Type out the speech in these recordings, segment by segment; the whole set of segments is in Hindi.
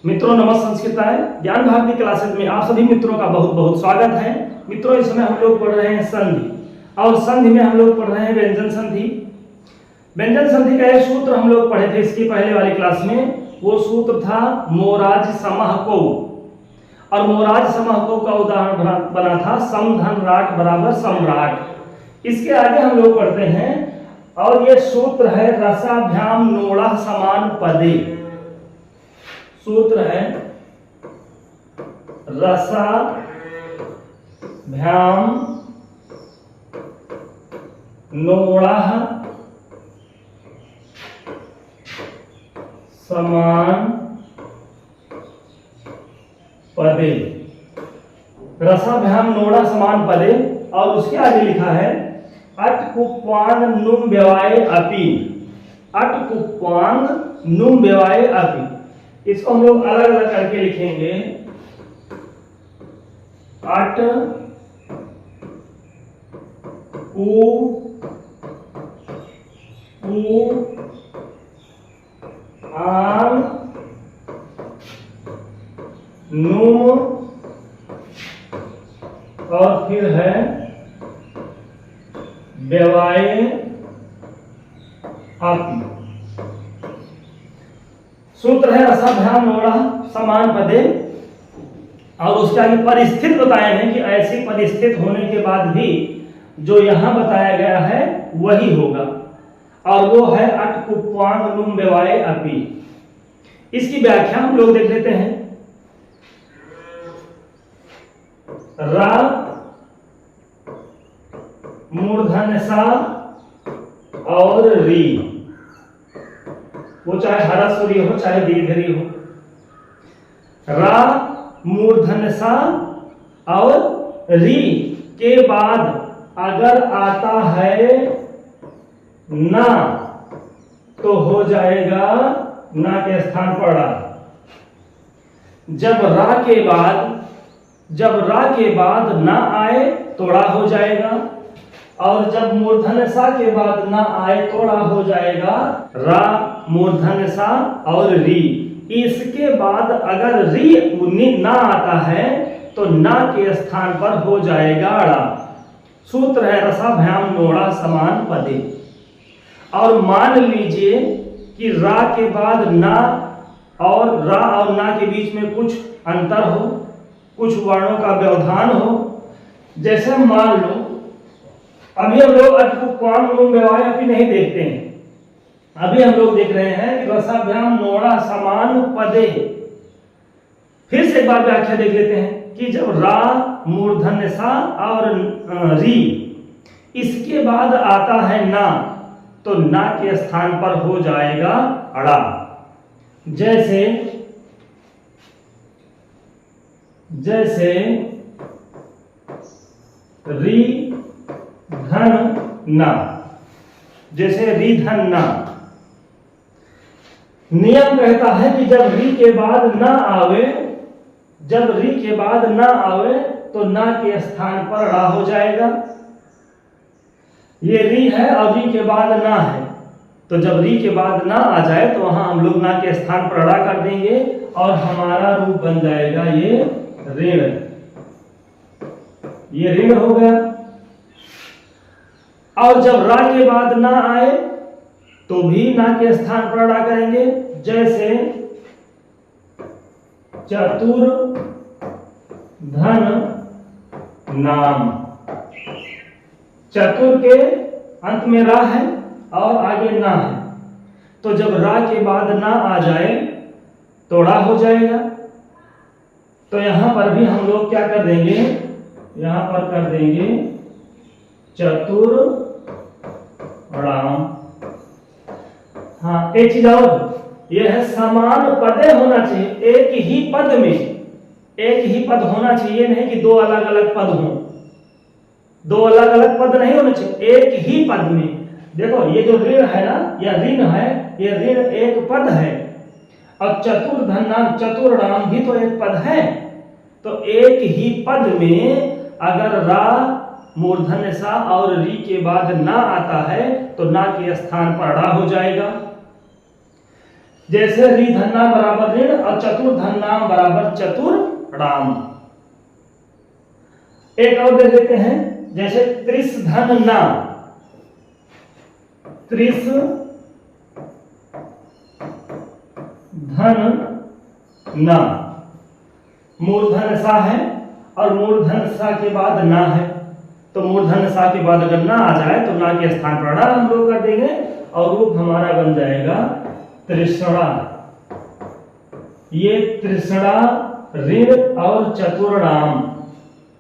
मित्रों नमस्ते संस्कृताय ज्ञान भारती क्लासेज में आप सभी मित्रों का बहुत बहुत स्वागत है। मित्रों इस समय हम लोग पढ़ रहे हैं संधि और संधि में हम लोग पढ़ रहे हैं व्यंजन संधि। व्यंजन संधि का एक सूत्र हम लोग पढ़े थे इसकी पहले वाली क्लास में। वो सूत्र था मोराज समह को, और मोराज समह को का उदाहरण बना था समधन राट बराबर सम्राट। इसके आगे हम लोग पढ़ते हैं और ये सूत्र है रसाभ्याम नोड़ा समान पदे। सूत्र है रसाभ्याम नोड़ा समान पदे। रसाभ्याम नोड़ा समान पदे और उसके आगे लिखा है अटकुप्वान नुम व्यवाय अपि। अटकुप्वान नुम व्यवाय अपि, इसको हम लोग अलग अलग करके लिखेंगे। अट उ आन नुम और फिर है व्यवाय अपि। सूत्र है रसाभ्याम नोड़ा समान पदे और उसके आगे परिस्थिति बताए हैं कि ऐसी परिस्थिति होने के बाद भी जो यहां बताया गया है वही होगा, और वो है अटकुप्वान नुम व्यवाय अपि। इसकी व्याख्या हम लोग देख लेते हैं। रा मूर्धन्य सा और री, वो चाहे ह्रस्व हो चाहे दीर्घ हो। रा मूर्धन्य सा और री के बाद अगर आता है ना तो हो जाएगा ना के स्थान पर रा। जब रा के बाद ना आए तो रा हो जाएगा, और जब मूर्धन्य सा के बाद ना आए तो रा हो जाएगा रा मूर्धन्य सा और री। इसके बाद अगर री ना आता है तो ना के स्थान पर हो जाएगा रा। सूत्र है रसाभ्याम नोड़ा समान पदे। और मान लीजिए कि रा के बाद ना और रा और ना के बीच में कुछ अंतर हो, कुछ वर्णों का व्यवधान हो। जैसे मान लो अभी हम लोग अटकुप्वान नुम व्यवाय अपि नहीं देखते हैं, अभी हम लोग देख रहे हैं कि रसाभ्याम नोड़ा समान पदे। फिर से एक बार व्याख्या देख लेते हैं कि जब रा मूर्धन्य सा और री इसके बाद आता है ना तो ना के स्थान पर हो जाएगा अड़ा। जैसे री धन ना, जैसे री धन ना। नियम कहता है कि जब री के बाद ना आवे तो ना के स्थान पर रा हो जाएगा। ये री है और री के बाद ना है, तो जब री के बाद ना आ जाए तो वहां हम लोग ना के स्थान पर रा कर देंगे और हमारा रूप बन जाएगा ये ऋण। ये ऋण हो गया। और जब रा के बाद ना आए तो भी ना के स्थान पर रा करेंगे। जैसे चतुर धन नाम। चतुर के अंत में रा है और आगे ना है, तो जब रा के बाद ना आ जाए तो रा हो जाएगा। तो यहां पर भी हम लोग क्या कर देंगे, यहां पर कर देंगे चतुर राम। हाँ, एक चीज और, यह है समान पदे होना चाहिए। एक ही पद में एक ही पद होना चाहिए, नहीं कि दो अलग अलग पद हों। दो अलग अलग पद नहीं होने चाहिए, एक ही पद में। देखो ये जो ऋण है ना, यह ऋण है, ये ऋण एक पद है। और चतुर धन नाम चतुर राम भी तो एक पद है। तो एक ही पद में अगर रा मूर्धन्य सा और री के बाद ना आता है तो ना के स्थान पर रा हो जाएगा। जैसे री धन नाम बराबर ऋण और चतुर धन नाम बराबर चतुराम। एक और देख लेते हैं, जैसे त्रिस धन ना, त्रिस धन ना, मूर्धन सा है और मूर्धन सा के बाद ना है, तो मूर्धन सा के बाद अगर ना आ जाए तो ना के स्थान पर ड़ा हम लोग कर देंगे और रूप हमारा बन जाएगा तृष्णा। ये तृष्णा, ऋण और चतुर्णाम,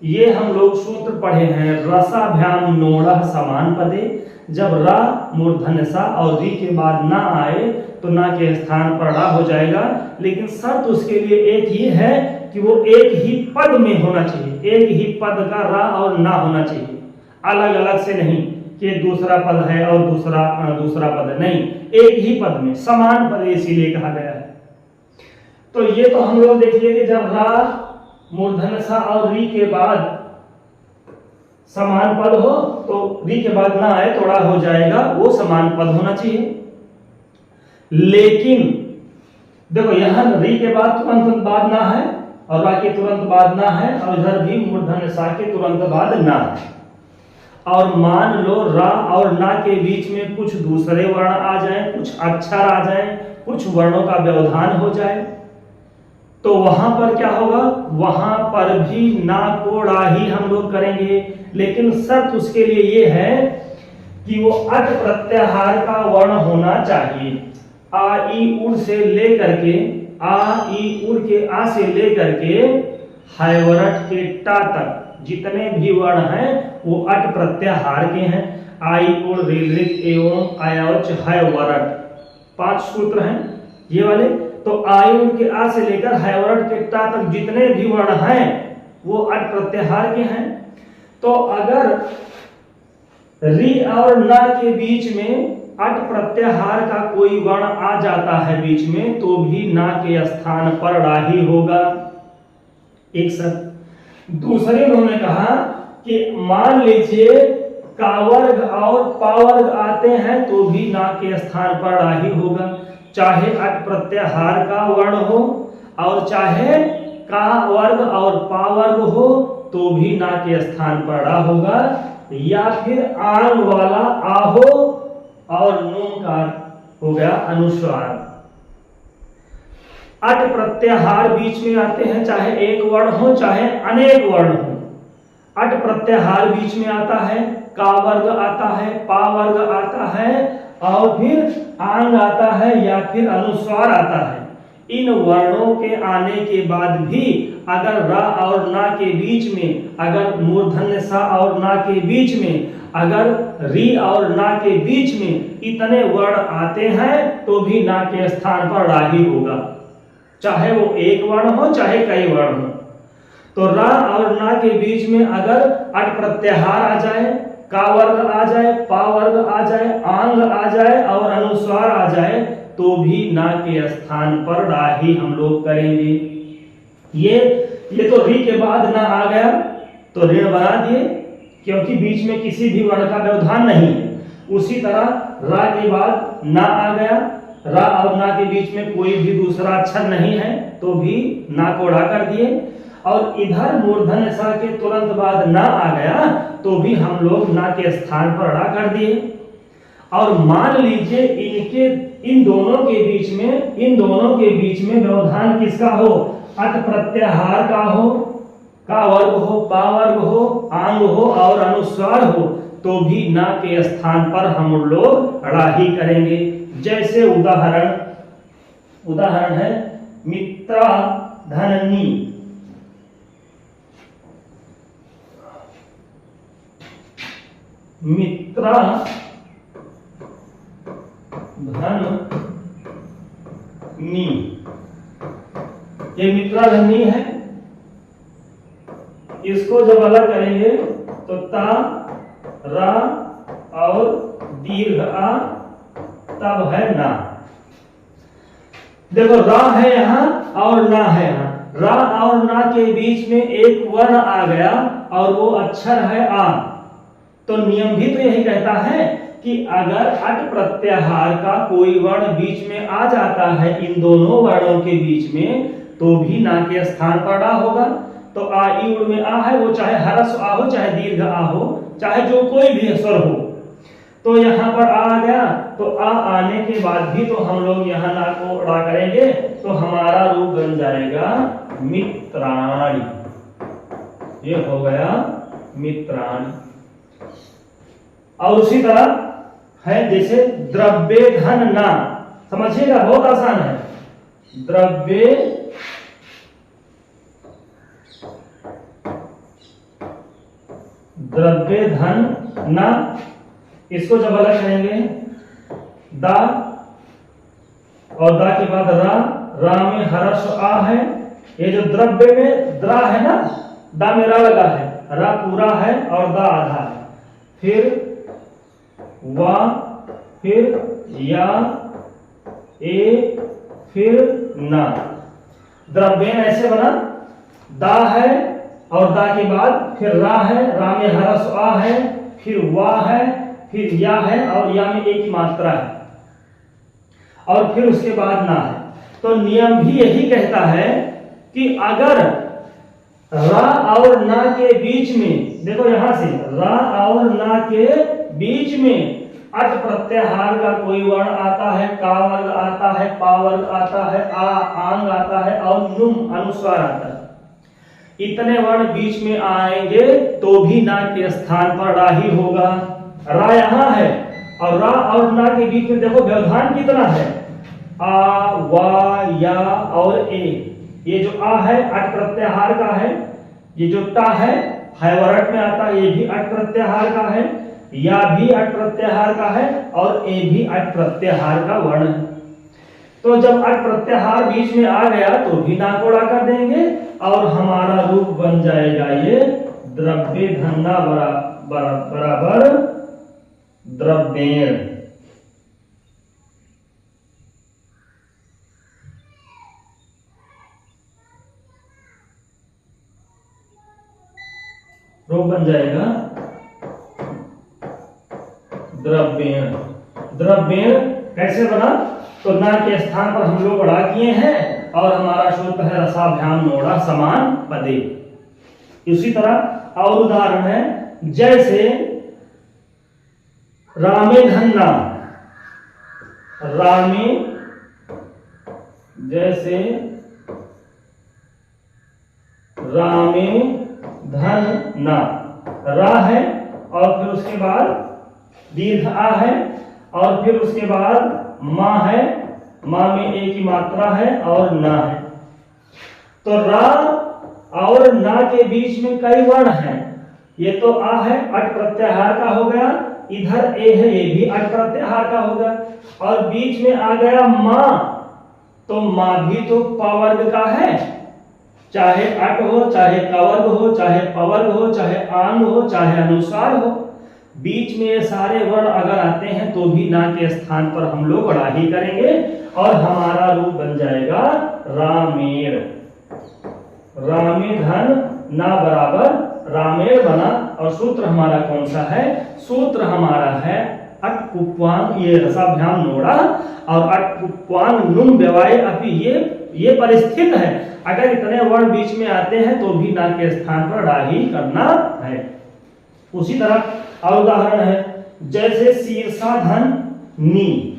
ये हम लोग सूत्र पढ़े हैं। रसाभ्याम नोड़ा समान पदे, जब रा मूर्धन सा और री के बाद ना आए तो ना के स्थान पर ड़ा हो जाएगा, लेकिन शर्त उसके लिए एक ही है कि वो एक ही पद में होना चाहिए, एक ही पद का रा और ना होना चाहिए, अलग अलग से नहीं कि दूसरा पद है और दूसरा पद है, नहीं, एक ही पद में समान पद इसीलिए कहा गया है। तो ये तो हम लोग देखिए कि जब रा मूर्धन सा और री के बाद समान पद हो तो री के बाद ना आए थोड़ा हो जाएगा, वो समान पद होना चाहिए। लेकिन देखो यहां री के बाद तुरंत बाद ना है और रा के तुरंत बाद ना है और इधर भी मूर्धन सा के तुरंत बाद ना है, और मान लो रा और ना के बीच में कुछ दूसरे वर्ण आ जाएं, कुछ अक्षर आ जाएं, कुछ वर्णों का व्यवधान हो जाए, तो वहां पर क्या होगा, वहां पर भी ना को ड़ा ही हम लोग करेंगे। लेकिन शर्त उसके लिए ये है कि वो अट प्रत्याहार का वर्ण होना चाहिए। आ ई उड़ से लेकर के आ ई उड़ के आ से लेकर के हायवरट के टा तक जितने भी वर्ण हैं वो अट प्रत्याहार के हैं। आई उड़ ऋ एवं आयावच हायवरट, 5 सूत्र हैं ये वाले। तो आई उड़ के आ से लेकर हायवरट के टा तक जितने भी वर्ण हैं वो अट प्रत्याहार के हैं। तो अगर री और ना के बीच में अट प्रत्याहार का कोई वर्ण आ जाता है बीच में तो भी ना के स्थान पर ड़ा ही होगा, एक शर्त। दूसरे उन्होंने कहा कि मान लीजिए का वर्ग और पा वर्ग आते हैं तो भी ना के स्थान पर ड़ा ही होगा, चाहे अट प्रत्याहार का वर्ण हो और चाहे का वर्ग और पा वर्ग हो तो भी ना के स्थान पर ड़ा होगा, या फिर आंग वाला आहो और नोमकार हो गया अनुस्वार। अट प्रत्याहार बीच में आते हैं, चाहे एक वर्ण हो चाहे अनेक वर्ण हो। अट प्रत्याहार बीच में आता है, का वर्ग आता है, पा वर्ग आता है और फिर आंग आता है या फिर अनुस्वार आता है। इन वर्णों के आने के बाद भी अगर रा और ना के बीच में, अगर मूर्धन्य सा और ना के बीच में, अगर री और ना के बीच में इतने वर्ण आते हैं तो भी ना के स्थान पर ड़ा ही होगा, चाहे वो एक वर्ण हो चाहे कई वर्ण हो। तो रा और ना के बीच में अगर अट प्रत्याहार आ जाए, का वर्ग आ जाए, पा वर्ग आ जाए, आंग आ जाए और अनुस्वार आ जाए तो भी ना के स्थान पर ड़ा ही हम लोग करेंगे। ये तो री के बाद ना आ गया तो ऋण बना दिए क्योंकि बीच में किसी भी वर्ण का व्यवधान नहीं है। उसी तरह रा के बाद ना आ गया, रा और ना के बीच में कोई भी दूसरा अक्षर नहीं है तो भी ना को ड़ा कर दिए, और इधर मूर्धन्य सा के तुरंत बाद ना आ गया तो भी हम लोग ना के स्थान पर ड़ा कर दिए। और मान लीजिए इन दोनों के बीच में व्यवधान किसका हो, अट प्रत्याहार का हो, का वर्ग हो, पा वर्ग हो, आंग हो और अनुस्वार हो तो भी ना के स्थान पर हम लोग ड़ा ही करेंगे। जैसे उदाहरण है मित्रा धननी, मित्रा धननी, ये मित्रा धननी है। इसको जब अलग करेंगे तो ता रा और दीर्घ आ तब है ना। देखो रा है यहां और ना है यहां, रा और ना के बीच में एक वर्ण आ गया और वो अक्षर है आ, तो नियम भी तो यही कहता है कि अगर अट प्रत्याहार का कोई वर्ण बीच में आ जाता है इन दोनों वर्णों के बीच में, तो भी ना के स्थान पर डा होगा। तो आ ई उड़ में आ है, वो चाहे ह्रस्व आ हो चाहे दीर्घ आ हो, चाहे जो कोई भी स्वर हो। तो यहाँ पर आ गया, तो आ आने के बाद भी तो हम लोग यहाँ ना को अड़ा करेंगे, तो हमारा रूप बन जाएगा मित्राणि। ये हो गया मित्राणि। और उसी तरह है जैसे द्रव्य धन ना, समझिएगा बहुत आसान है। द्रव्य धन ना, इसको जब अलग करेंगे दा और दा के बाद रा में ह्रस्व आ है। ये जो द्रव्य में द्रा है ना, दा में रा लगा है, रा पूरा है और दा आधा है। फिर वा, फिर या, ए, फिर ना। द्रव्य ऐसे बना, दा है और दा के बाद फिर रा है, रा में ह्रस्व आ है, फिर वा है, फिर या है और या में एक ही मात्रा है, और फिर उसके बाद ना है। तो नियम भी यही कहता है कि अगर रा और ना के बीच में, देखो यहां से रा और ना के बीच में अट प्रत्याहार का कोई वर्ण आता है, का वर्ग आता है, पा वर्ग आता है, आ आंग आता है और नुम अनुस्वार आता है। इतने वर्ण बीच में आएंगे तो भी ना के स्थान पर रा ही होगा। रा यहाँ है और रा और ना के बीच में देखो व्यवधान कितना है, आ, वा, या और ए। ये जो आ है अट प्रत्याहार का है, ये जो टा है हैवरट में आता है, ये भी अट प्रत्याहार का है, या भी अट प्रत्याहार का है और ए भी अट प्रत्याहार का वर्ण है। तो जब अट प्रत्याहार बीच में आ गया तो भी ना को उड़ा कर देंगे और हमारा रूप बन जाएगा ये द्रव्य धन्ना बराबर द्रव्येण। रूप बन जाएगा द्रव्येण। द्रव्येण कैसे बना, तो ना के स्थान पर हम लोग अड़ा किए हैं और हमारा सूत्र है रसाभ्याम नोड़ा समान पदे। इसी तरह और उदाहरण है, जैसे रामे धन्ना, रामे जैसे रामे धन ना, रा है और फिर उसके बाद दीर्घ आ है और फिर उसके बाद मां है, मां में एक ही मात्रा है और ना है। तो रा और ना के बीच में कई वर्ण हैं। ये तो आ है अट प्रत्याहार का हो गया, इधर ए है ये भी अट प्रत्याहार का होगा, और बीच में आ गया मां, तो मां भी तो पवर्ग का है, चाहे अट हो, चाहे कवर्ग हो, चाहे पवर्ग हो, चाहे आंग हो, चाहे अनुस्वार हो। बीच में ये सारे वर्ण अगर आते हैं तो भी ना के स्थान पर हम लोग अड़ा ही करेंगे और हमारा रूप बन जाएगा रामेण। रामे धन ना बराबर रामेण बना। और सूत्र हमारा कौन सा है, सूत्र हमारा है अट कुप्वांग, ये रसाभ्याम नोड़ा और अट कुप्वांग नुम व्यवाय अपि। ये परिस्थित है, अगर इतने वर्ण बीच में आते हैं तो भी ना के स्थान पर अड़ा ही करना है। उसी तरह और उदाहरण है, जैसे शीर्षा धन नी,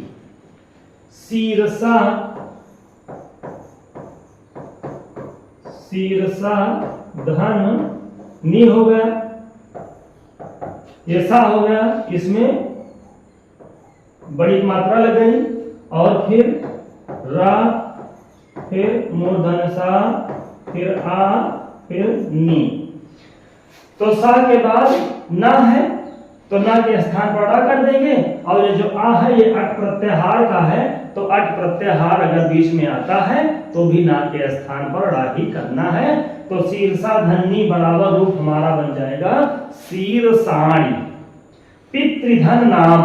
शीर्षा धन नी हो गया, ये सा हो गया, इसमें बड़ी मात्रा लग गई और फिर रा, फिर मूर्धन सा, फिर आ, फिर नी। तो सा के बाद ना है तो ना के स्थान पर अड़ा कर देंगे, और ये जो आ है ये अट प्रत्याहार का है, तो अट प्रत्याहार अगर बीच में आता है तो भी ना के स्थान पर अड़ा ही करना है। तो शीर्षा धन्नी बराबर रूप हमारा बन जाएगा शीर्षाणि। पितृधन नाम,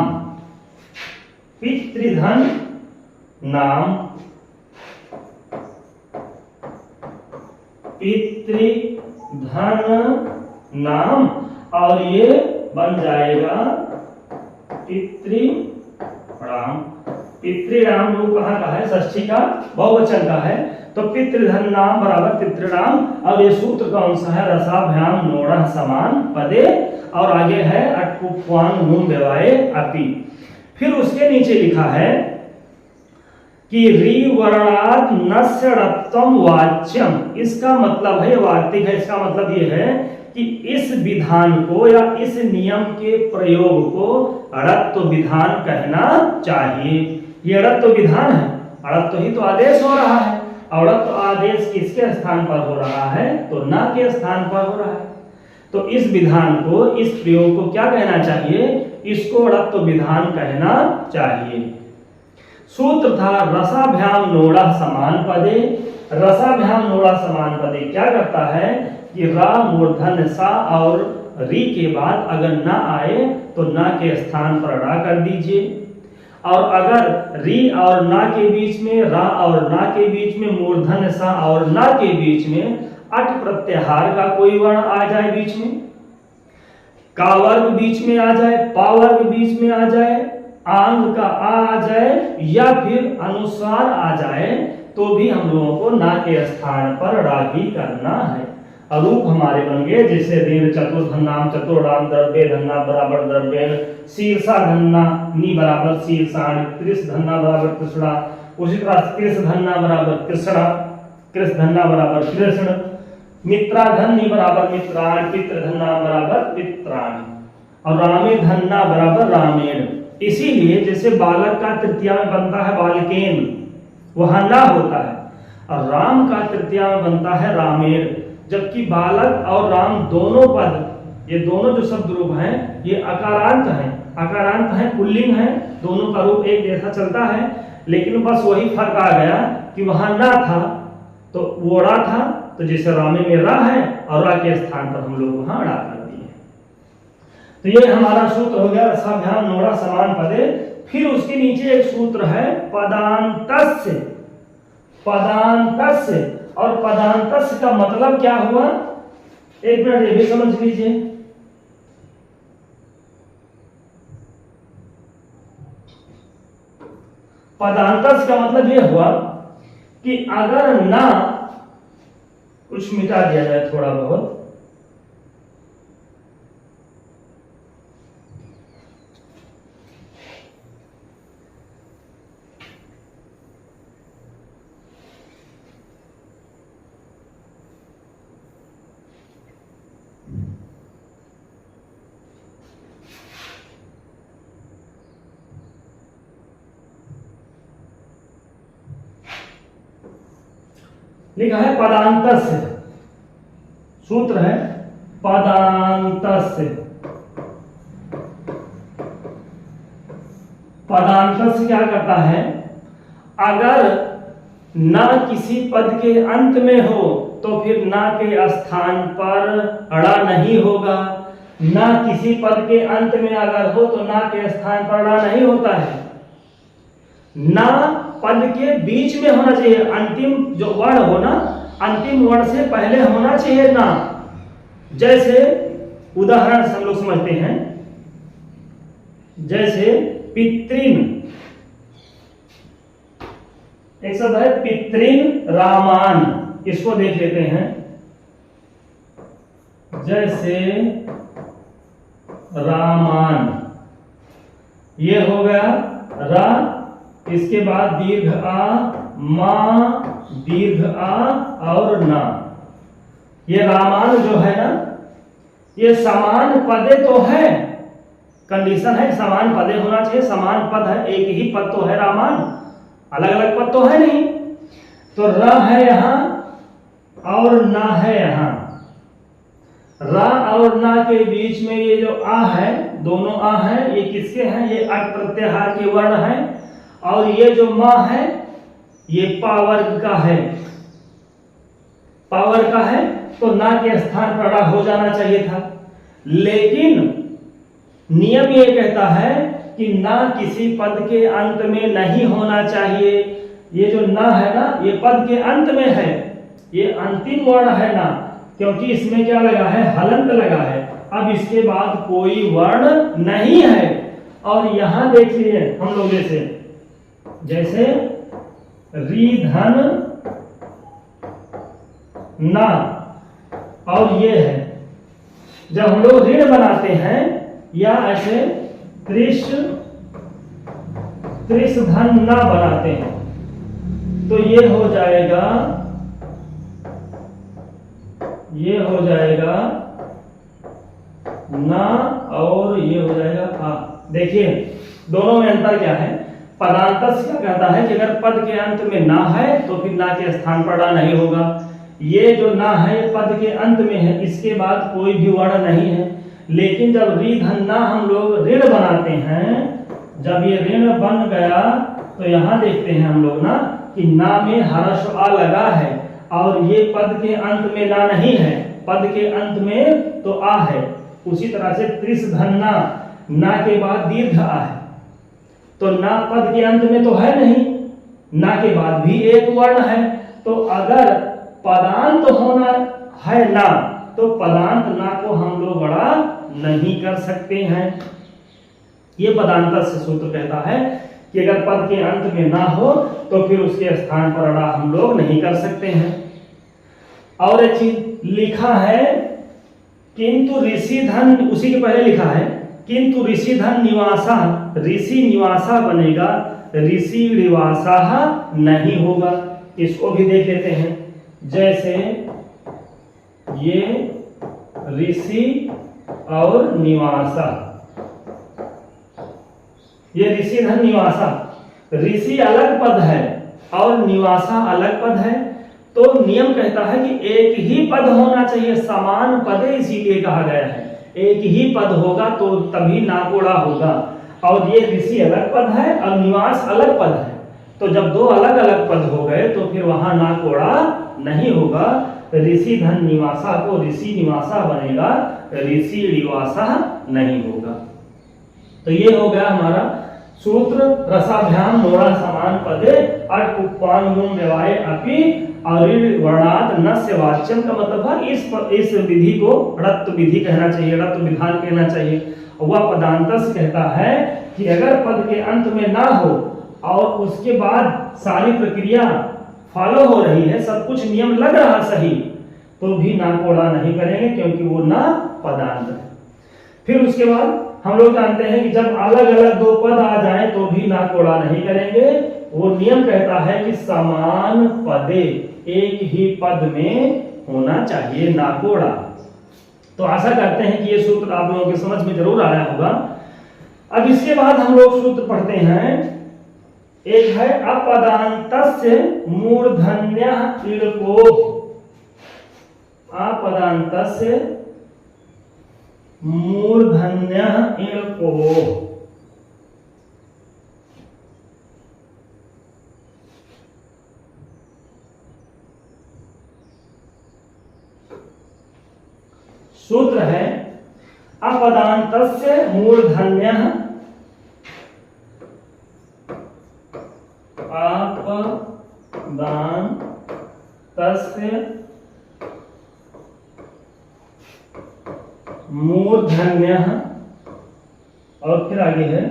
पितृधन नाम, पितृधन नाम, और ये बन जाएगा पितृणाम। पितृणाम रूप कहाँ का है? षष्ठी का बहुवचन का है, तो पितृधन नाम बराबर पितृणाम। और ये सूत्र कौन सा है? रसाभ्याम नोड़ा समान पदे, और आगे है अटपुप्वांग नुम व्यवाये अपि। फिर उसके नीचे लिखा है कि री वर्णात् नस्यड़त्वम वाच्यम। इसका मतलब है, वार्तिक है, इसका मतलब ये है कि इस विधान को या इस नियम के प्रयोग को अड़त्व विधान कहना चाहिए। ये अड़त्व विधान है, अड़त्व ही तो आदेश हो रहा है। अड़त्व आदेश किसके स्थान पर हो रहा है? तो न के स्थान पर हो रहा है। तो इस विधान को, इस प्रयोग को क्या कहना चाहिए? इसको अड़त्व विधान कहना चाहिए। सूत्र था रसाभ्याम नोड़ा समान पदे। रसाभ्याम नोड़ा समान पदे क्या करता है कि रा मूर्धन सा और री के बाद अगर ना आए तो ना के स्थान पर रा कर दीजिए, और अगर री और ना के बीच में, रा और ना के बीच में, मूर्धन सा और ना के बीच में अट प्रत्याहार का कोई वर्ण आ जाए, बीच में का वर्ग बीच में आ जाए, पा वर्ग बीच में आ जाए, आंग का आ जाए, या फिर अनुस्वार आ जाए, तो भी हम लोगों को ना के स्थान पर रा ही करना है। रूप हमारे बन गए जैसे ऋण चतुर्धन्नाम चतुर्णाम द्रव्य धन्ना बराबर द्रव्य, शीर्षा धन्ना नी बराबर शीर्षाण, कृष धन्ना बराबर कृष्णा, उसी तरह कृष धन्ना बराबर कृष्णा, कृष धन्ना बराबर कृष्ण, मित्रा धन्नी बराबर मित्राण, पितृ धन्ना बराबर पित्राण, और रामे धन्ना बराबर रामेण। इसीलिए जैसे बालक का तृतीया में बनता है बालकेन, वहां ना होता है, और राम का तृतीया में बनता है रामेण। जबकि बालक और राम दोनों पद, ये दोनों जो शब्द रूप हैं, ये अकारांत हैं, अकारांत हैं, पुल्लिंग हैं, दोनों का रूप एक जैसा चलता है। लेकिन बस वही फर्क आ गया कि वहां ना था तो वो रा था, तो जैसे रामे में रा है और रा के स्थान पर हम लोग वहां रा कर दिए। तो ये हमारा सूत्र हो गया रसाभ्याम नोड़ा समान पदे। फिर उसके नीचे एक सूत्र है पदांतस्य। पदांतस्य, और पदांतस्य का मतलब क्या हुआ? एक मिनट ये भी समझ लीजिए। पदांतस्य का मतलब ये हुआ कि अगर ना, कुछ मिटा दिया जाए थोड़ा बहुत, लिखा है पदांतस्य, सूत्र है पदांतस्य। पदांतस्य क्या करता है? अगर ना किसी पद के अंत में हो तो फिर ना के स्थान पर अड़ा नहीं होगा, ना किसी पद के अंत में अगर हो तो ना के स्थान पर अड़ा नहीं होता है, ना पद के बीच में होना चाहिए, अंतिम जो वर्ण हो ना, अंतिम वर्ण से पहले होना चाहिए ना। जैसे उदाहरण से हम लोग समझते हैं, जैसे पितृन, एक शब्द है पितृन रामान, इसको देख लेते हैं। जैसे रामान, ये हो गया रा, इसके बाद दीर्घ आ, मा, दीर्घ आ और ना। ये रामान जो है ना, ये समान पदे तो है, कंडीशन है समान पदे होना चाहिए, समान पद है, एक ही पद तो है रामान, अलग अलग पद तो है नहीं। तो र है यहां और ना है यहां, रा और ना के बीच में ये जो आ है, दोनों आ है, ये किसके हैं? ये अट प्रत्याहार के वर्ण है। और ये जो मां है ये पावर्ग का है, पावर का है, तो ना के स्थान पर अड़ा हो जाना चाहिए था। लेकिन नियम ये कहता है कि ना किसी पद के अंत में नहीं होना चाहिए। ये जो ना है ना, ये पद के अंत में है, ये अंतिम वर्ण है ना, क्योंकि इसमें क्या लगा है? हलंत लगा है। अब इसके बाद कोई वर्ण नहीं है, और यहां देख लिए हम लोग जैसे री धन ना, और ये है जब हम लोग ऋण बनाते हैं या ऐसे त्रिश धन ना बनाते हैं तो ये हो जाएगा ना और ये हो जाएगा आ। देखिए दोनों में अंतर क्या है। पदांतस क्या कहता है कि अगर पद के अंत में ना है तो फिर ना के स्थान पर नहीं होगा। ये जो ना है ये पद के अंत में है, इसके बाद कोई भी वर्ण नहीं है। लेकिन जब री धन ना हम लोग ऋण बनाते हैं, जब ये ऋण बन गया तो यहाँ देखते हैं हम लोग ना कि ना में हर्ष आ लगा है और ये पद के अंत में ना नहीं है, पद के अंत में तो आ है। उसी तरह से त्रिश धन ना के बाद दीर्घ आ है, तो ना पद के अंत में तो है नहीं, ना के बाद भी एक वर्ण है। तो अगर पदांत होना है ना तो पदांत ना को हम लोग बड़ा नहीं कर सकते हैं। ये पदांत से सूत्र कहता है कि अगर पद के अंत में ना हो तो फिर उसके स्थान पर अड़ा हम लोग नहीं कर सकते हैं। और एक चीज लिखा है किंतु ऋषि धन, उसी के पहले लिखा है किंतु ऋषि धन निवासा, ऋषि निवासा बनेगा, ऋषि निवासा नहीं होगा। इसको भी देख लेते हैं। जैसे ये ऋषि और निवासा, ये ऋषि धन निवासा, ऋषि अलग पद है और निवासा अलग पद है। तो नियम कहता है कि एक ही पद होना चाहिए, समान पदे इसीलिए कहा गया है। एक ही पद होगा तो तभी नाकोड़ा होगा। और ये ऋषि अलग पद है और निवास अलग पद है, तो जब दो अलग अलग पद हो गए तो फिर वहां नाकोड़ा नहीं होगा। ऋषि धन निवासा को ऋषि निवासा बनेगा, ऋषि निवासा नहीं होगा। तो ये हो गया हमारा सूत्र रसाभ्याम नोरा समान पदे अट उपपान नुम व्यवाय अपि अरिण वर्णात नस्य वाच्यम का मतलब है इस विधि को रत्त विधि कहना चाहिए, रत्त विधान कहना चाहिए। वह पदांतस कहता है कि अगर पद के अंत में ना हो और उसके बाद सारी प्रक्रिया फॉलो हो रही है, सब कुछ नियम लग रहा सही, तो भी ना कोड़ा नहीं करेंगे क्योंकि वो ना पदांत है। फिर उसके बाद हम लोग जानते हैं कि जब अलग अलग दो पद आ जाएं तो भी ना कोड़ा नहीं करेंगे। वो नियम कहता है कि समान पदे, एक ही पद में होना चाहिए ना कोड़ा। तो आशा करते हैं कि ये सूत्र आप लोगों की समझ में जरूर आया होगा। अब इसके बाद हम लोग सूत्र पढ़ते हैं। एक है अपदांतस्य मूर्धन्यः इडको, अपदांतस्य मूर्धन्यः इडको। सूत्र है अपदांतस्य मूर्धन्यः, अपदांतस्य मूर्धन्यः, और फिर आगे है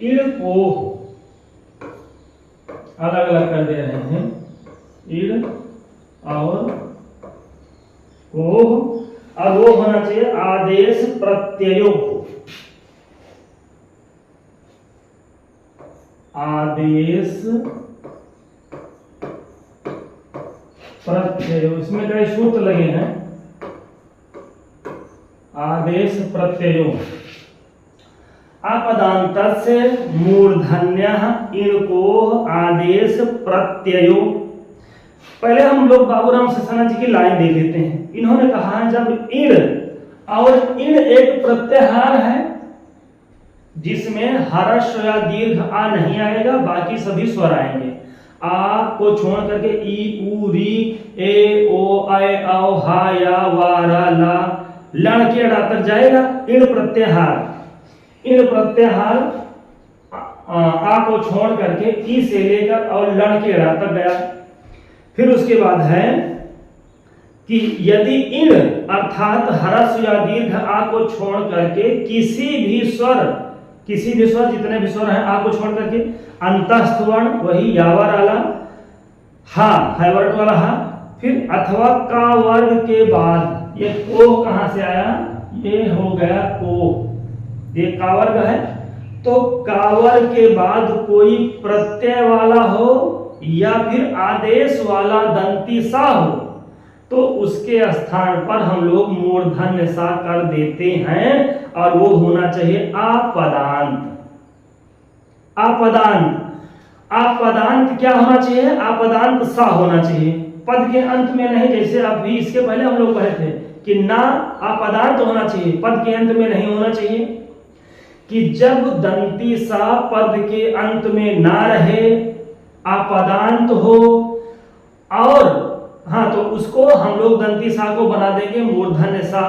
इडको, अलग अलग कर दे रहे हैं, इड और कोह। अब वो होना चाहिए आदेश प्रत्ययो, आदेश प्रत्ययो, इसमें कई सूत्र लगे हैं। आदेश प्रत्ययो अपदांतस्य मूर्धन्यः इडको आदेश प्रत्ययो। पहले हम लोग बाबूराम ससाना जी की लाइन देख लेते हैं। इन्होंने कहा जब इड, और इड एक प्रत्याहार है जिसमें हर्ष या दीर्घ आ नहीं आएगा, बाकी सभी स्वर आएंगे। आ को छोड़ करके ई उ री ए ओ ऐ औ हा या वा रा ला लण के अड़ा तक जाएगा। इड प्रत्याहार, इड प्रत्याहार आ को छोड़ करके ई से लेकर और लण के अड़ा तक गया। फिर उसके बाद है कि यदि इड अर्थात हर्ष या दीर्घ आ को छोड़ करके किसी भी स्वर किसी भी स्वर, जितने भी स्वर हैं आ को छोड़ करके, अंतस्थ वर्ण वही यावर वाला हा, हैवर्ट वाला हा, फिर अथवा का वर्ग के बाद ये को कहां से आया, ये हो गया को, ये का वर्ग है, तो का वर्ग के बाद कोई प्रत्यय वाला हो या फिर आदेश वाला दंती सा हो तो उसके स्थान पर हम लोग मूर्धन्य सा कर देते हैं और वो होना चाहिए अपदांत। अपदांत, अपदांत क्या होना चाहिए, अपदांत सा होना चाहिए, पद के अंत में नहीं, जैसे अभी इसके पहले हम लोग कहे थे कि ना अपदांत होना चाहिए, पद के अंत में नहीं होना चाहिए, कि जब दंती सा पद के अंत में ना रहे, अपदांत हो, और हाँ तो उसको हम लोग दंती सा को बना देंगे मूर्धन्य सा।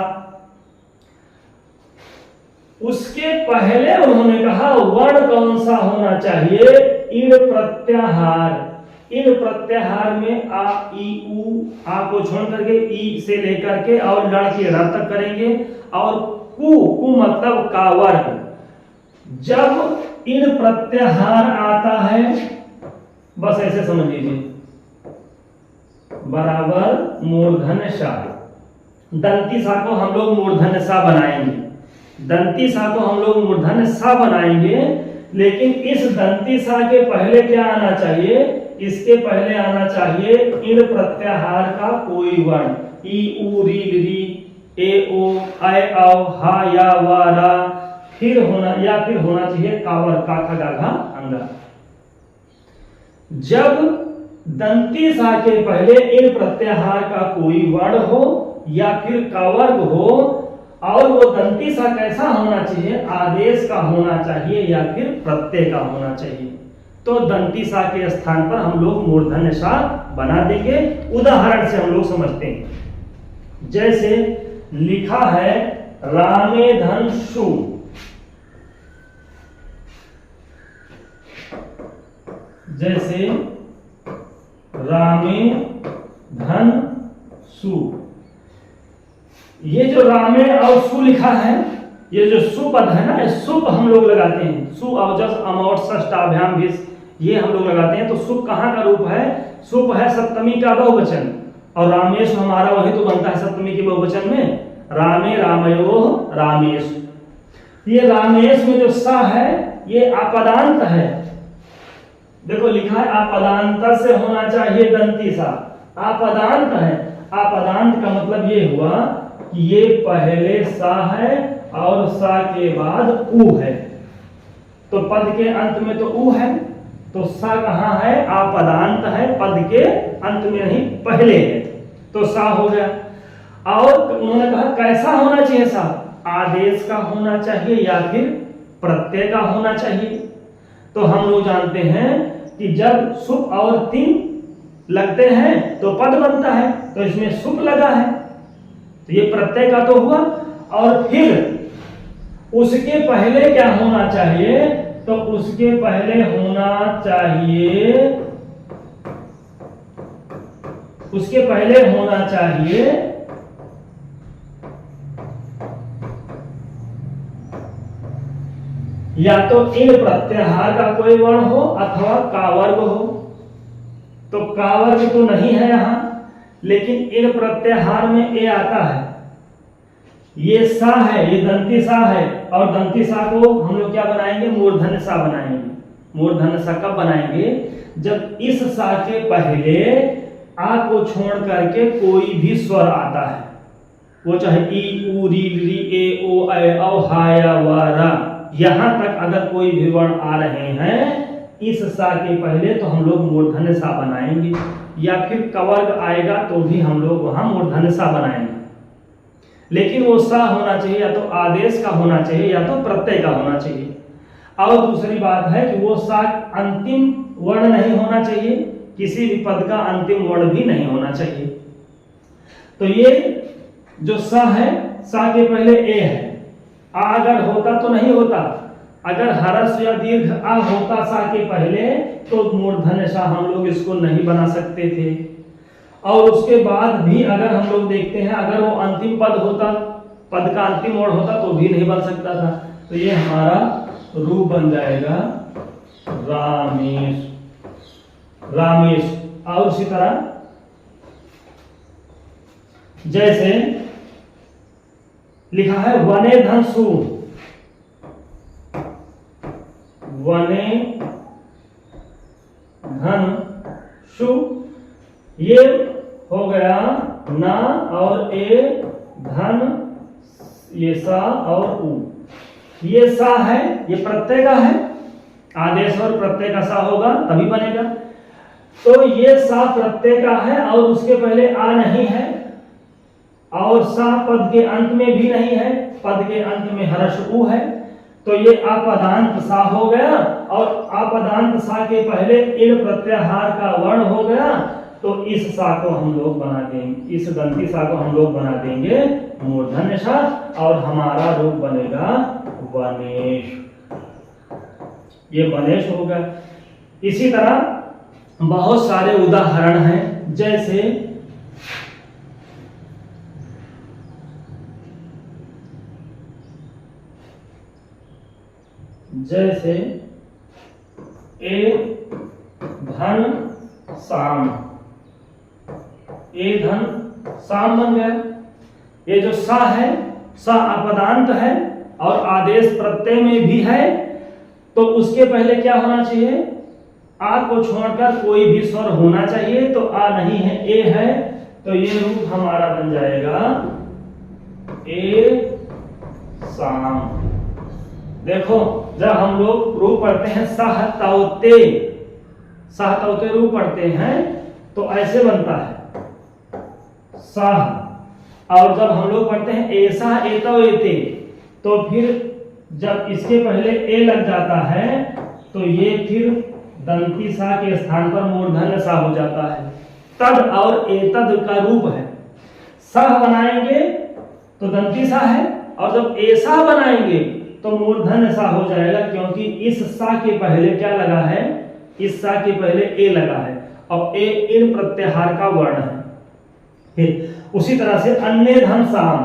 उसके पहले उन्होंने कहा वर्ण कौन सा होना चाहिए, इण प्रत्याहार। इण प्रत्याहार में आ ई उ, आ को छोड़ करके ई से लेकर के और लड़ के र तक करेंगे, और कु मतलब का वर्ग। जब इण प्रत्याहार आता है, बस ऐसे समझ लीजिए, बराबर मूर्धन्य सा, दंती सा को हम लोग मूर्धन्य सा बनाएंगे, दंती सा को हम लोग मूर्धन्य सा बनाएंगे, लेकिन इस दंती सा के पहले क्या आना चाहिए, इसके पहले आना चाहिए इण प्रत्याहार का कोई वर्ण, ई उ री री ए ओ ऐ औ हा या वा रा, फिर होना या फिर होना चाहिए कावर का ख गा घा अंगा। जब दंती सा के पहले इन प्रत्याहार का कोई वर्ण हो या फिर कावर्ग हो, और वो दंती सा कैसा होना चाहिए, आदेश का होना चाहिए या फिर प्रत्यय का होना चाहिए, तो दंती सा के स्थान पर हम लोग मूर्धन्य सा बना देंगे। उदाहरण से हम लोग समझते हैं, जैसे लिखा है रामे धन सु, जैसे रामे धन सु, ये जो रामे और सु लिखा है, ये जो सु पद है ना, सुप हम लोग लगाते हैं, सु अवजस अमौट षष्ठाभ्याम भी, ये हम लोग लगाते हैं। तो सुप कहाँ का रूप है, सुप है सप्तमी का बहुवचन, और रामेश हमारा वही तो बनता है सप्तमी के बहुवचन में, रामे रामयो रामेश। ये रामेश में जो सा है ये अपदांत है, देखो लिखा है अपदांत से होना चाहिए दंती सा, अपदांत है। अपदांत का मतलब ये हुआ कि ये पहले सा है और सा के बाद उ है, तो पद के अंत में तो उ है, तो सा कहाँ है, अपदांत है, पद के अंत में नहीं पहले है, तो सा हो गया। और उन्होंने कहा कैसा होना चाहिए सा, आदेश का होना चाहिए या फिर प्रत्यय का होना चाहिए। तो हम लोग जानते हैं कि जब सुप और तिन लगते हैं तो पद बनता है, तो इसमें सुप लगा है तो ये प्रत्यय का तो हुआ, और फिर उसके पहले क्या होना चाहिए, तो उसके पहले होना चाहिए, उसके पहले होना चाहिए या तो इन प्रत्याहार का कोई वर्ण हो अथवा कावर्ग हो, तो कावर्ग तो नहीं है यहां, लेकिन इन प्रत्याहार में ए आता है, ये सा है, ये दंती सा है, और दंती सा को हम लोग क्या बनाएंगे, मूर्धन्य सा बनाएंगे। मूर्धन्य सा कब बनाएंगे, जब इस सा के पहले आ को छोड़ करके कोई भी स्वर आता है, वो चाहे ई उ री री ए ओ ऐ औ हा या वा रा, यहां तक अगर कोई भी वर्ण आ रहे हैं इस सा के पहले, तो हम लोग मूर्धन्य सा बनाएंगे, या फिर कवर्ग आएगा तो भी हम लोग वहां मूर्धन्य सा बनाएंगे। लेकिन वो सा होना चाहिए या तो आदेश का होना चाहिए या तो प्रत्यय का होना चाहिए। और दूसरी बात है कि वो सा अंतिम वर्ण नहीं होना चाहिए, किसी भी पद का अंतिम वर्ण भी नहीं होना चाहिए। तो ये जो सा है, सा के पहले ए है, आ अगर होता तो नहीं होता, अगर हरस या दीर्घ आ होता सा के पहले तो मूर्धन्य सा हम लोग इसको नहीं बना सकते थे। और उसके बाद भी अगर हम लोग देखते हैं, अगर वो अंतिम पद होता, पद का अंतिम वर्ण होता तो भी नहीं बन सकता था। तो ये हमारा रूप बन जाएगा रामेश, रामेश। और उसी तरह जैसे लिखा है वने धनसु, वने धन सु, ये हो गया ना और ए धन, ये सा और उ। ये सा है, ये प्रत्यय का है, आदेश और प्रत्यय का सा होगा तभी बनेगा। तो ये सा प्रत्यय का है और उसके पहले आ नहीं है, और सा पद के अंत में भी नहीं है, पद के अंत में हर्ष उ है, तो ये अपदांत सा हो गया। और अपदांत सा के पहले इण प्रत्याहार का वर्ण हो गया, तो इस सा को हम लोग बना देंगे, इस दंती सा को हम लोग बना देंगे मूर्धन्य सा, और हमारा रूप बनेगा वनेश। ये वनेश होगा। इसी तरह बहुत सारे उदाहरण हैं, जैसे जैसे ए धन साम, ए धन साम बन गया। ये जो सा है, सा अपदांत है और आदेश प्रत्यय में भी है, तो उसके पहले क्या होना चाहिए? आ को छोड़कर कोई भी स्वर होना चाहिए, तो आ नहीं है, ए है, तो ये रूप हमारा बन जाएगा ए साम। देखो जब हम लोग रूप पढ़ते हैं सहतौते, सहतौते रूप पढ़ते हैं तो ऐसे बनता है सह। और जब हम लोग पढ़ते हैं ऐसा एतो एते, तो फिर जब इसके पहले ए लग जाता है तो ये फिर दंती सा के स्थान पर मूर्धन्य सा हो जाता है। तद और एतद का रूप है। सह बनाएंगे तो दंती सा है, और जब ऐसा बनाएंगे तो मूर्धन्य सा हो जाएगा, क्योंकि इस सा के पहले क्या लगा है? इस सा के पहले ए लगा है, और ए इन प्रत्याहार का वर्ण है। फिर उसी तरह से अन्य धन साम,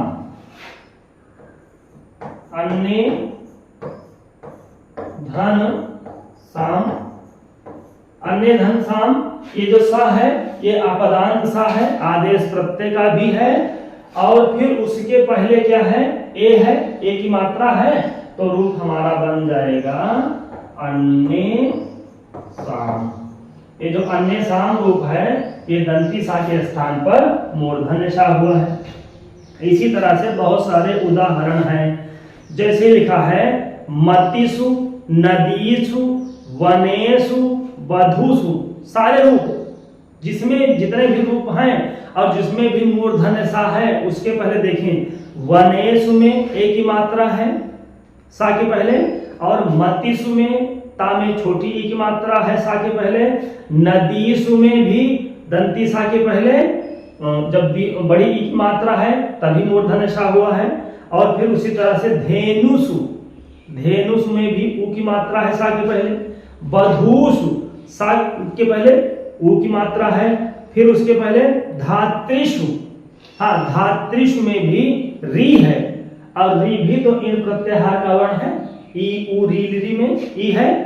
अन्य धन साम, अन्य धन साम, ये जो सा है ये अपदांत सा है, आदेश प्रत्यय का भी है, और फिर उसके पहले क्या है? ए है, ए की मात्रा है, तो रूप हमारा बन जाएगा अन्य साम। ये जो अन्य साम रूप है ये दंती सा के स्थान पर मूर्धन्य सा हुआ है। इसी तरह से बहुत सारे उदाहरण हैं, जैसे लिखा है मतिषु, नदीषु, वनेषु, वधुषु, सारे रूप जिसमें जितने भी रूप हैं और जिसमें भी मूर्धन्य सा है, उसके पहले देखें वनेषु में ए की मात्रा है सा के पहले, और मतिषु में ता में छोटी ई की मात्रा है सा के पहले, नदीषु में भी दंती सा के पहले जब बड़ी ई की मात्रा है तभी मूर्धन्य सा हुआ है, और फिर उसी तरह से धेनुषु, धेनुषु में भी ऊ की मात्रा है सा के पहले, वधूषु सा के पहले ऊ की मात्रा है, फिर उसके पहले धात्रिषु, हाँ धात्रिषु में भी री है, और री भी तो इन प्रत्याहार का वर्ण है, ई उ री री में ई है।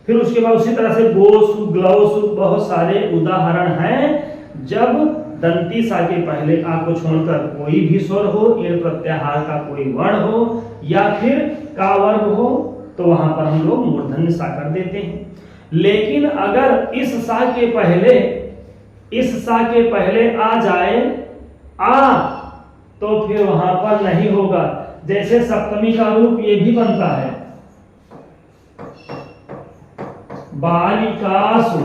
फिर उसके बाद उसी तरह से गोसु, ग्लौसु, बहुत सारे उदाहरण हैं जब दंती सा के पहले आ को छोड़कर कोई भी स्वर हो, इन प्रत्याहार का कोई वर्ण हो, या फिर का वर्ग हो, तो वहां पर हम लोग मूर्धन्य सा कर देते हैं। लेकिन अगर इस सा के पहले, इस सा के पहले आ जाए आ, तो फिर वहां पर नहीं होगा। जैसे सप्तमी का रूप ये भी बनता है बालिकासु,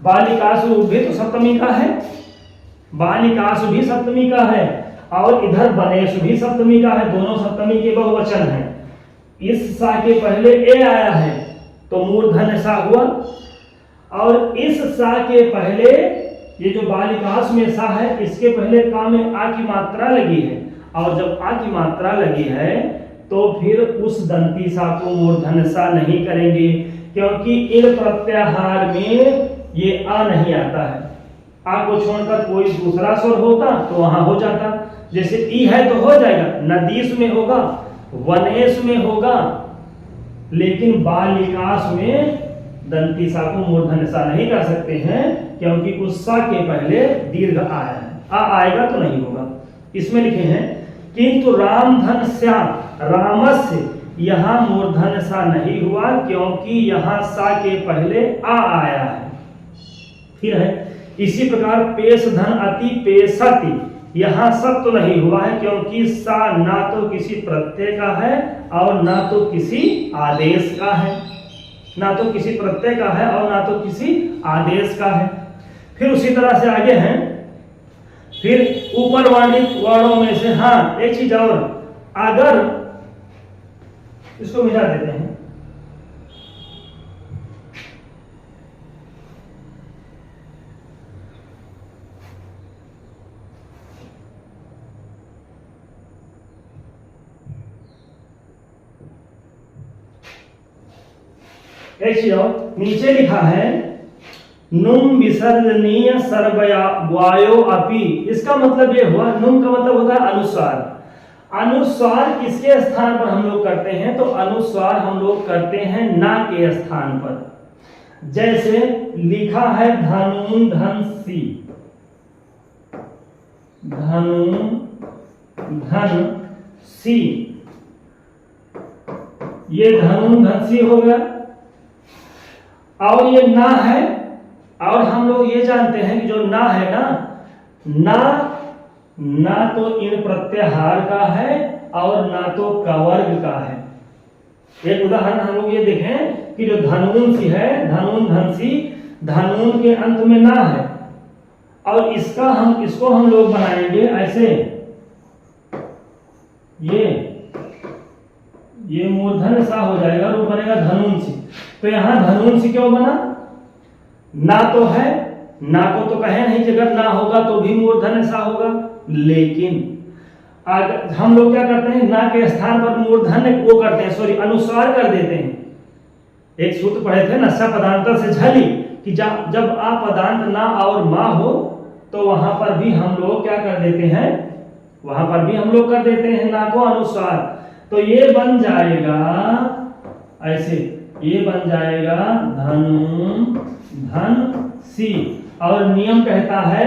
बालिकासु भी तो सप्तमी का है, बालिकासु भी सप्तमी का है, और इधर बनेशु भी सप्तमी का है, दोनों सप्तमी के बहुवचन हैं। इस सा के पहले ए आया है तो मूर्धन्य सा हुआ, और इस सा के पहले ये जो बालिकास में सा है इसके पहले का में आ की मात्रा लगी है, और जब आ की मात्रा लगी है तो फिर उस दंती सा को मूर्धन्य सा नहीं करेंगे, क्योंकि इन प्रत्याहार में ये आ नहीं आता है। आ को छोड़कर कोई दूसरा स्वर होता तो वहां हो जाता, जैसे ई है तो हो जाएगा, नदीस में होगा वनेश में होगा, लेकिन बालिकास में दंती सा को मूर्धन्य सा नहीं कर सकते हैं, क्योंकि उस सा के पहले दीर्घ आया है। आएगा तो नहीं होगा। इसमें लिखे हैं किंतु रामधन श्याम, रामस्य यहां मूर्धन्य सा नहीं हुआ, क्योंकि यहां सा के पहले आया है। फिर है इसी प्रकार पेश धन अति पेशति, यहां सब तो नहीं हुआ है, क्योंकि सा ना तो किसी प्रत्यय का है और ना तो किसी आदेश का है, ना तो किसी प्रत्यय का है और ना तो किसी आदेश का है। फिर उसी तरह से आगे हैं, फिर ऊपर वर्णित वर्णों में से हाँ एक चीज और, अगर इसको मिटा देते हैं, एक चीज और नीचे लिखा है नुम विसर्जनीय सर्वया वायो अपि, इसका मतलब ये हुआ, नुम का मतलब होता है अनुस्वार। अनुस्वार किसके स्थान पर हम लोग करते हैं, तो अनुस्वार हम लोग करते हैं ना के स्थान पर। जैसे लिखा है धनुन धन सी, धनुन धन सी, ये धनुन धन सी हो गया, और ये ना है, और हम लोग ये जानते हैं कि जो ना है ना तो इन प्रत्याहार का है और ना तो कवर्ग का है। एक उदाहरण हम लोग ये देखें कि जो धनुन सी है, धनुन धन सी, धनुन के अंत में ना है, और इसको हम लोग बनाएंगे ऐसे, ये मूर्धन्य सा हो जाएगा और वो बनेगा धनुन सी। तो यहां धनुन सी क्यों बना, ना तो है, ना को तो कहे नहीं कि अगर ना होगा तो भी मूर्धन्य सा होगा, लेकिन अगर हम लोग क्या करते हैं, ना के स्थान पर मूर्धन्य वो करते हैं, सॉरी अनुस्वार कर देते हैं। एक सूत्र पढ़े थे नस्सा पदांतर से झली, कि जब आ पदांत ना और मा हो तो वहां पर भी हम लोग क्या कर देते हैं, वहां पर भी हम लोग कर देते हैं ना को अनुस्वार। तो ये बन जाएगा ऐसे, ये बन जाएगा धनु धन सी, और नियम कहता है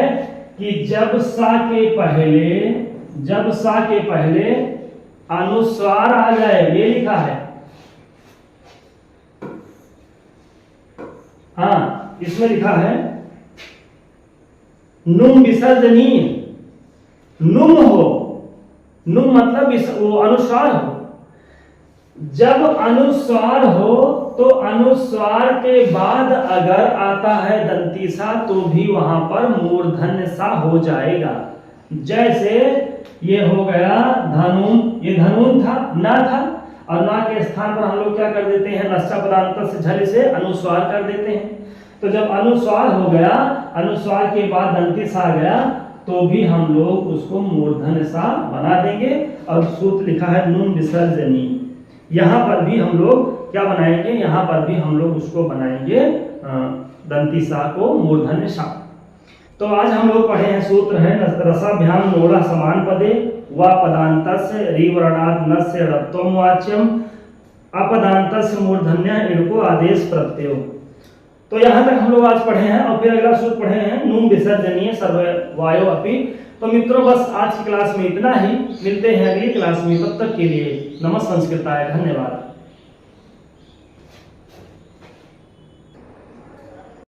कि जब सा के पहले अनुस्वार आ जाए, ये लिखा है, हाँ इसमें लिखा है नुम विसर्जनीय, नुम हो, नुम मतलब वो अनुस्वार हो। जब अनुस्वार हो तो अनुस्वार के बाद अगर आता है दंती सा तो भी वहां पर मूर्धन्य सा हो जाएगा। जैसे ये हो गया धनुन, ये धनुन था, ना था, और ना के स्थान पर हम लोग क्या कर देते हैं, नस्सा पदांतर से झल से अनुस्वार कर देते हैं। तो जब अनुस्वार हो गया, अनुस्वार के बाद दंती सा आ गया, तो भी हम लोग उसको मूर्धन्य सा बना देंगे। और सूत्र लिखा है नुम विसर्जनी, यहां पर भी हम लोग क्या बनाएंगे, यहां पर भी हम लोग उसको बनाएंगे दंती सा को मूर्धन्य सा। तो आज हम लोग पढ़े हैं, सूत्र है रसाभ्याम नोरा समान पदे व पदांतस्य रिवर्णात् नस्य रत्वम वाच्यम अपदांतस्य मूर्धन्य इनको आदेश प्रत्ययो। तो यहाँ तक हम लोग आज पढ़े हैं, और फिर अगला सूत्र पढ़े हैं नुम विसर्जनीय सर्व वायो अपि। तो मित्रों बस आज की क्लास में इतना ही, मिलते हैं अगली क्लास में, तब तक के लिए नमः संस्कृताय, धन्यवाद।